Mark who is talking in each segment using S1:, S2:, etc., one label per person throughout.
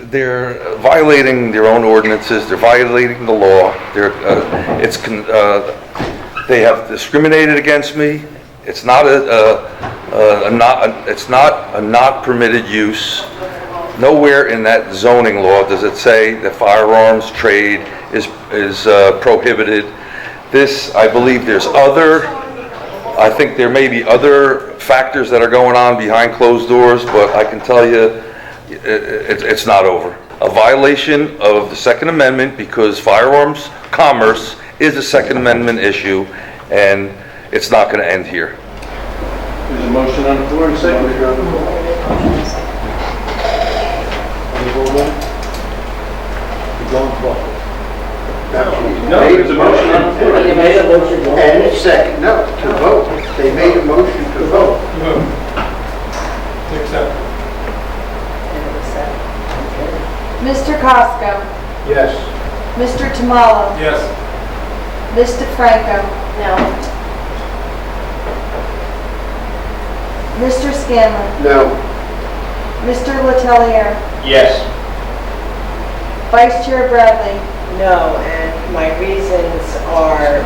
S1: they're violating their own ordinances. They're violating the law. They have discriminated against me. It's not it's not a not permitted use. Nowhere in that zoning law does it say that firearms trade is prohibited. This, I believe, I think there may be other factors that are going on behind closed doors, but I can tell you it's not over. A violation of the Second Amendment, because firearms commerce is a Second Amendment issue, and it's not going to end here.
S2: There's a motion on the floor and a second. No, there's a motion on the floor.
S3: They made a motion and a second. No, to vote. They made a motion to vote.
S2: Accept.
S4: Mr. Costco.
S3: Yes.
S4: Mr. Tamalo.
S2: Yes.
S4: Ms. DeFranco. No. Mr. Scanlon.
S3: No.
S4: Mr. Letelier.
S2: Yes.
S4: Vice Chair Bradley.
S5: No, and my reasons are,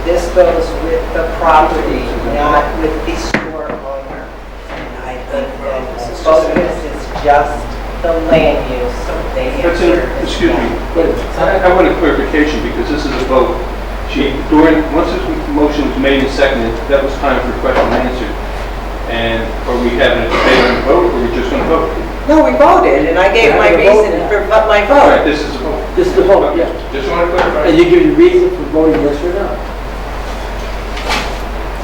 S5: this goes with the property, not with the store owner. And I think that the focus is just the land use.
S2: Excuse me, I want a clarification because this is a vote. Once this motion was made and seconded, that was time for question and answer. And are we having a debate on the vote, or are we just going to vote?
S5: No, we voted, and I gave my reason for my
S2: All right,
S5: vote.
S2: this is a vote.
S3: This is the vote, yeah.
S2: Just want to clarify.
S3: And you give your reason for voting yes or no?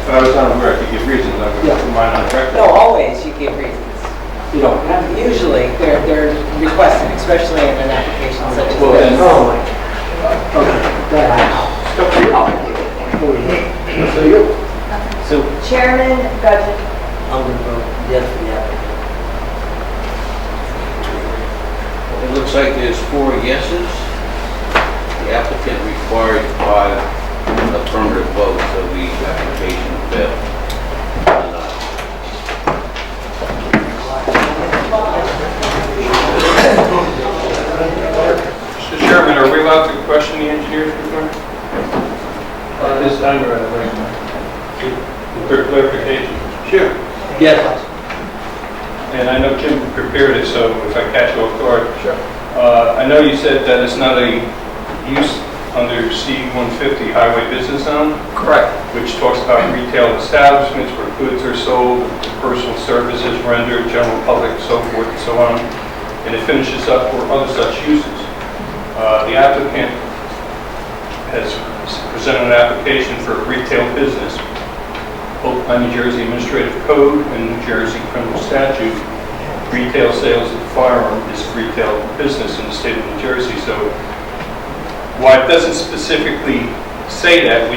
S2: I was unaware. If you give reasons, I'm going to put mine on record.
S5: No, always you give reasons.
S3: You don't have to.
S5: Usually, they're requested, especially in an application such as
S2: Well, then-
S5: this.
S3: Oh, my God. Okay, go ahead. So you?
S4: So Chairman Gudgeon.
S3: I'm going to vote yes for the applicant.
S6: It looks like there's 4 yeses. The applicant required 5 affirmative votes, so the application failed.
S2: Mr. Chairman, are we allowed to question the engineer's report? This time around, for clarification. Sure.
S3: Yes.
S2: And I know Jim prepared it, so if I catch you off guard. Sure. I know you said that it's not a use under C-150 Highway Business Zone. Correct. Which talks about retail establishments where goods are sold, personal services rendered, general public, so forth and so on. And it finishes up for other such uses. The applicant has presented an application for a retail business. Both by New Jersey Administrative Code and New Jersey Criminal Statute, retail sales of firearm is retail business in the state of New Jersey. So while it doesn't specifically say that, I'm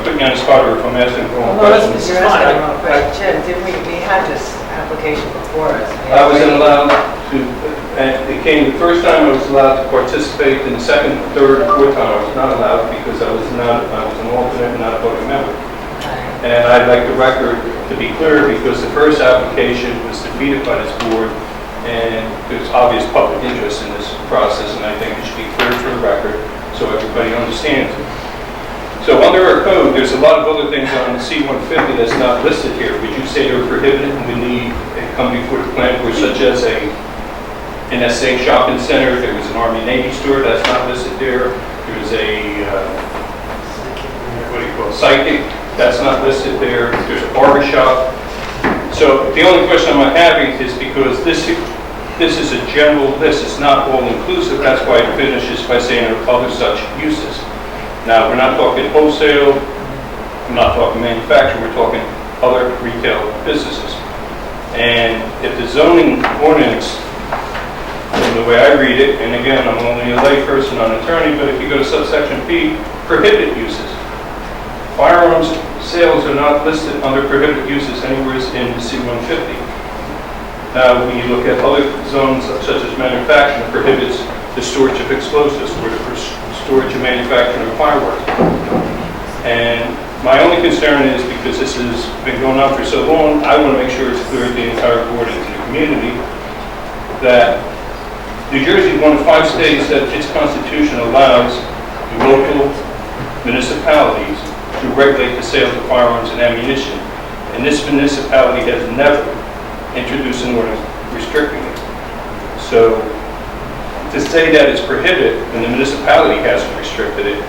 S2: putting you on the spot, or if I'm asking the wrong question.
S5: You're asking the wrong question. Jim, we had this application before us.
S2: I wasn't allowed to, it came the first time I was allowed to participate, and the second, third, and fourth time I was not allowed because I was an alternate and not a voting member. And I'd like the record to be clear because the first application was defeated by this board, and there's obvious public interest in this process, and I think it should be clear for the record so everybody understands it. So under our code, there's a lot of other things on the C-150 that's not listed here. Would you say they're prohibited and we need to come before the planning board, such as an NSA shopping center? There was an Army Navy store that's not listed there. There was a, psychic, that's not listed there. There's a barber shop. So the only question I'm having is because this is a general list, it's not all-inclusive. That's why it finishes by saying there are other such uses. Now, we're not talking wholesale, we're not talking manufacturing, we're talking other retail businesses. And if the zoning ordinance, from the way I read it, and again, I'm only a layperson, not an attorney, but if you go to subsection P, prohibited uses. Firearms sales are not listed under prohibited uses anywhere in the C-150. Now, when you look at other zones such as manufacturing, it prohibits the storage of explosives or the storage and manufacturing of fireworks. And my only concern is because this has been going on for so long, I want to make sure it's clear to the entire board and to the community that New Jersey is one of 5 states that its constitution allows local municipalities to regulate the sales of firearms and ammunition. And this municipality has never introduced an ordinance restricting it. So to say that it's prohibited when the municipality hasn't restricted it,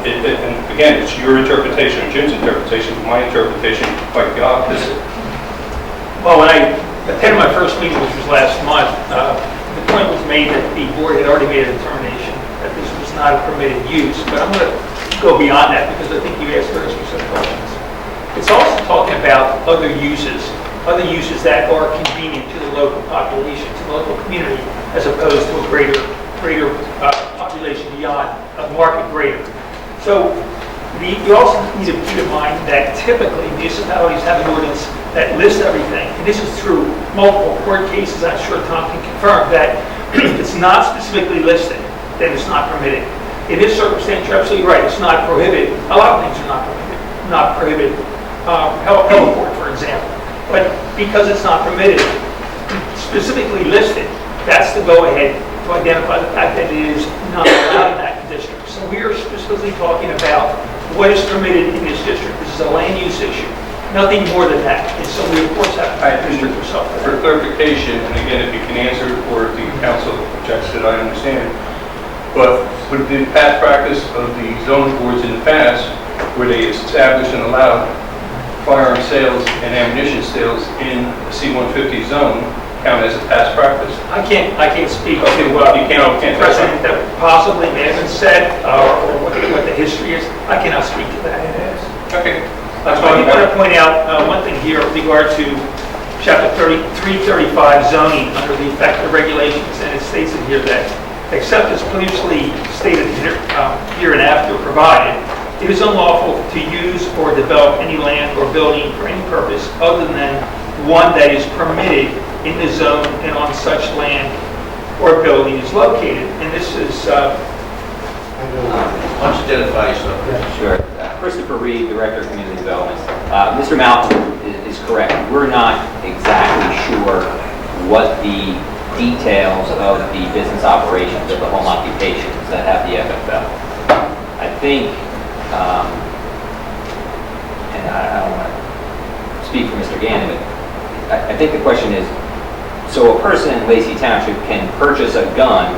S2: and again, it's your interpretation or Jim's interpretation, my interpretation is quite the opposite.
S7: Well, when I attended my first meeting, which was last month, the point was made that the board had already made a determination that this was not a permitted use, but I'm going to go beyond that because I think you asked very specific questions. It's also talking about other uses that are convenient to the local population, to the local community, as opposed to a greater population beyond a market greater. So you also need to keep in mind that typically municipalities have an ordinance that lists everything, and this is through multiple court cases. I'm sure Tom can confirm that if it's not specifically listed, then it's not permitted. In this circumstance, you're absolutely right. It's not prohibited. A lot of things are not prohibited. Heliport, for example. But because it's not permitted, specifically listed, that's the go-ahead to identify the fact that it is not allowed in that district. So we are specifically talking about what is permitted in this district. This is a land use issue. Nothing more than that. And so we, of course, have to restrict ourselves.
S2: For clarification, and again, if you can answer or if the council objects that I understand, but would the past practice of the zoning boards in the past, where they established and allowed firearm sales and ammunition sales in the C-150 zone, count as a past practice?
S7: I can't speak
S2: Okay,
S7: to
S2: well, you can't.
S7: precedent that possibly may have been said or what the history is. I cannot speak to that.
S2: Okay.
S7: I do want to point out one thing here with regard to Chapter 335 zoning under the effective regulations, and it states in here that except as previously stated here and after provided, it is unlawful to use or develop any land or building for any purpose other than one that is permitted in the zone and on such land or building is located. And this is...
S6: Why don't you identify yourself?
S8: Sure. Christopher Reed, Director of Community Development. Mr. Malcolm is correct. We're not exactly sure what the details of the business operations of the home occupations that have the FFL. I think, and I don't want to speak for Mr. Gannon, but I think the question is, so a person in Lacey Township can purchase a gun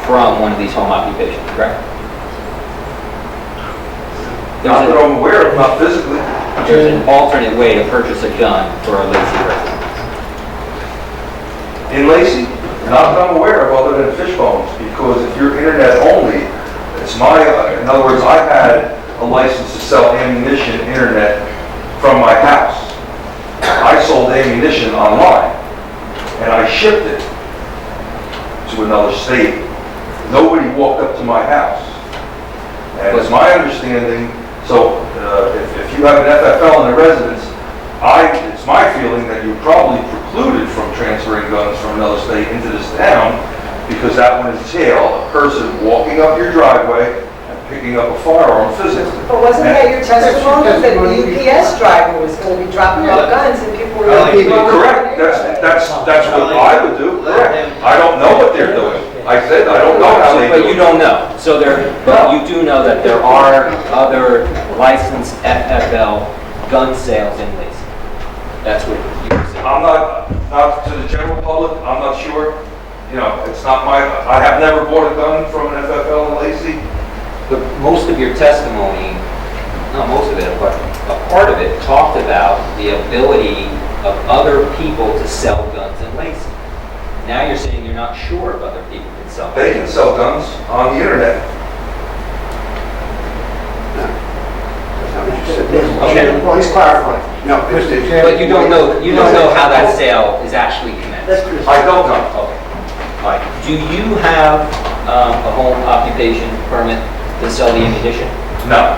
S8: from one of these home occupations, correct?
S1: Not that I'm aware of, not physically.
S8: There's an alternate way to purchase a gun for a Lacey resident.
S1: In Lacey, not that I'm aware of other than fish bones, because if you're internet only, it's in other words, I had a license to sell ammunition internet from my house. I sold ammunition online, and I shipped it to another state. Nobody walked up to my house. And it's my understanding, so if you have an FFL in the residence, it's my feeling that you're probably precluded from transferring guns from another state into this town, because that would entail a person walking up your driveway and picking up a firearm physically.
S5: But wasn't that your testimony that the UPS driver was going to be dropping off guns and people were going to be...
S1: Correct, that's what I would do, correct. I don't know what they're doing. I said, I don't know how they do it.
S8: But you don't know. But you do know that there are other licensed FFL gun sales in Lacey. That's what you were saying.
S1: I'm not to the general public, I'm not sure. You know, it's not I have never bought a gun from an FFL in Lacey.
S8: But most of your testimony, not most of it, but a part of it talked about the ability of other people to sell guns in Lacey. Now you're saying you're not sure if other people can sell guns.
S1: They can sell guns on the internet.
S8: Okay.
S3: Well, he's clarifying. No, Mr. Chairman.
S8: But you don't know how that sale is actually commenced.
S1: I don't know.
S8: Okay. All right. Do you have a home occupation permit to sell the ammunition?
S1: No.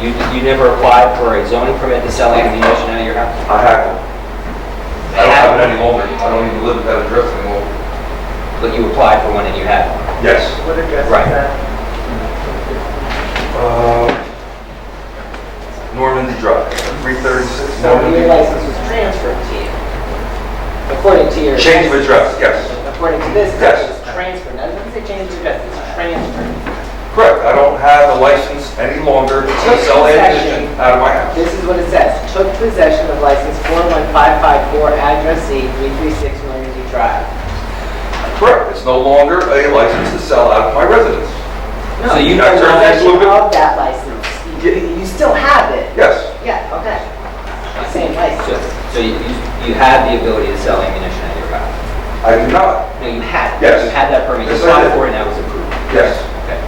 S8: You never applied for a zoning permit to sell ammunition out of your house?
S1: I have one. I don't have it any longer. I don't even live at that address anymore.
S8: But you applied for one and you had one?
S1: Yes.
S3: What address
S8: Right.
S3: is that?
S1: Normandy Drive, 336
S5: So your
S1: Normandy.
S5: license was transferred to you? According to your...
S1: Change of address, yes.
S5: According to this,
S1: Yes.
S5: it's transferred. Now, it doesn't say change of address, it's transferred.
S1: Correct, I don't have a license any longer to sell ammunition out of my house.
S5: This is what it says. Took possession of license 41554, address C, 336 Normandy Drive.
S1: Correct, it's no longer a license to sell out of my residence.
S8: So you
S1: I
S5: took
S1: turned that into a
S5: possession
S1: bit-
S5: of that license. You still have it.
S1: Yes,
S5: Yeah, okay. Same license.
S8: So you had the ability to sell ammunition at your house?
S1: I do not.
S8: No, you had.
S1: Yes.
S8: You had that permit, you
S1: Yes, I
S8: applied
S1: did.
S8: for it and that was approved?
S1: Yes,
S8: Okay.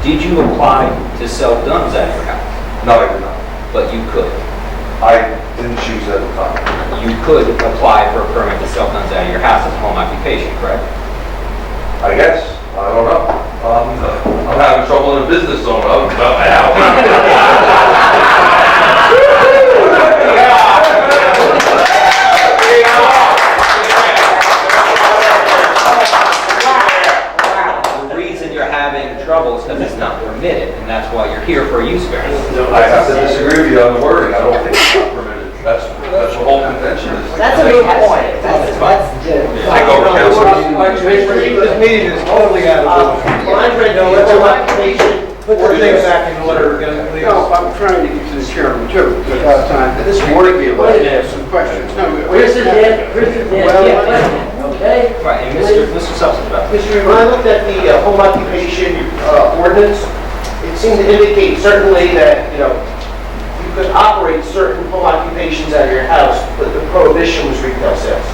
S8: Did you apply to sell guns at your house?
S1: no, I did not.
S8: But you could.
S1: I didn't choose at the time.
S8: You could apply for a permit to sell guns out of your house as a home occupation, correct?
S1: I guess, I don't know. I'm having trouble in the business zone of my
S8: The reason you're having trouble is because it's not permitted, and that's why you're here for a use variance.
S1: I have to disagree with you on the wording. I don't think it's not permitted. That's the whole contention is.
S5: That's a good point. That's
S1: Take over, Councilman.
S3: This meeting is totally out of order. No, let's occupation, put the things back in order again, please. No, I'm trying to get to the chairman too, because I have time. This board be allowed to ask some questions.
S9: Chris is in, okay?
S8: Right, and Mr. Substance about this.
S10: Mr. When I looked at the home occupation ordinance, it seemed to indicate certainly that, you know, you could operate certain home occupations out of your house, but the prohibition was retail sales.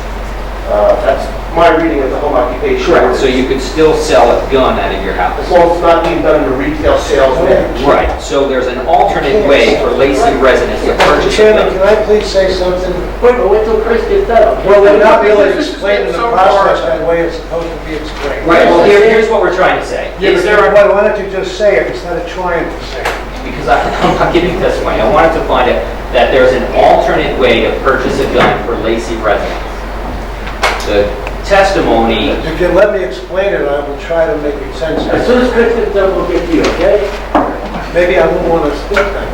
S10: That's my reading of the home occupation ordinance.
S8: So you could still sell a gun out of your house?
S10: As long as it's not being done in a retail sales manner.
S8: Right, so there's an alternate way for Lacey residents to purchase a
S3: Chairman, can
S8: gun.
S3: I please say something?
S9: Wait till Chris gets done.
S3: Well, they're not really explaining the process that way it's supposed to be explained.
S8: Right, well, here's what we're trying to say.
S3: Yeah,
S8: Is
S3: but
S8: there a
S3: why don't you just say it instead of trying to say it?
S8: because I'm not giving testimony. I wanted to find out that there's an alternate way to purchase a gun for Lacey residents. The testimony,
S3: If you can let me explain it, I will try to make it sense.
S9: As soon as Chris gets done, we'll get to you, okay?
S3: Maybe I won't want to speak then.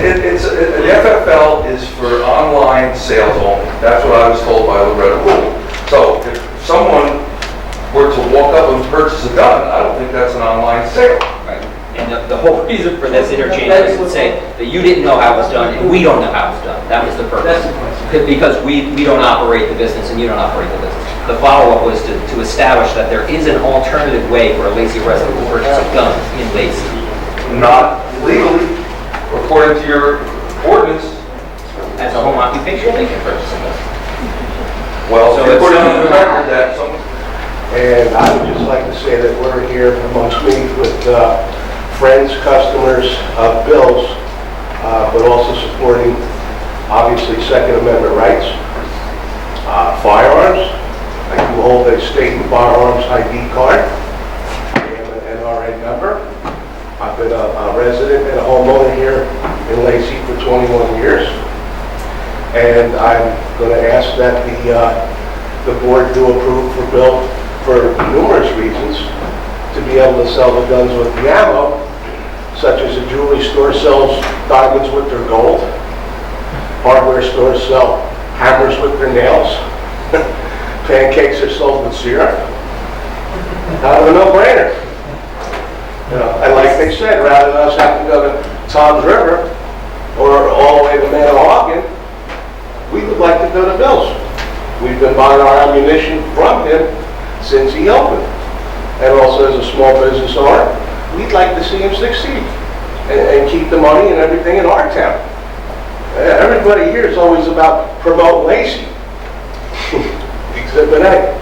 S1: The FFL is for online sales only. That's what I was told by Loretta Rule. So if someone were to walk up and purchase a gun, I don't think that's an online sale.
S8: right, and the whole reason for this interchange was to say that you didn't know how it was done and we don't know how it was done. That was the purpose. Because we don't operate the business and you don't operate the business. The follow-up was to establish that there is an alternative way for a Lacey resident to purchase a gun in Lacey.
S1: Not legally, according to your ordinance.
S8: As a home occupation, they can purchase a gun.
S1: Well,
S8: So it's
S1: according to
S8: not-
S1: the record that some,
S10: And I would just like to say that we're here amongst me with friends, customers of Bill's, but also supporting, obviously, Second Amendment rights. Firearms, I do hold a state firearms ID card. I am an NRA member. I've been a resident and a homeowner here in Lacey for 21 years. And I'm going to ask that the board do approve for Bill for numerous reasons, to be able to sell the guns with the ammo, such as a jewelry store sells diamonds with their gold, hardware stores sell hammers with their nails, pancakes are sold with syrup. Kind of a no-brainer. You know, and like they said, rather than us have to go to Tom's River or all the way to Manahawkin, we would like to go to Bill's. We've been buying our ammunition from him since he opened. And also as a small business owner, we'd like to see him succeed and keep the money and everything in our town. Everybody here is always about promoting Lacey. Exhibit A.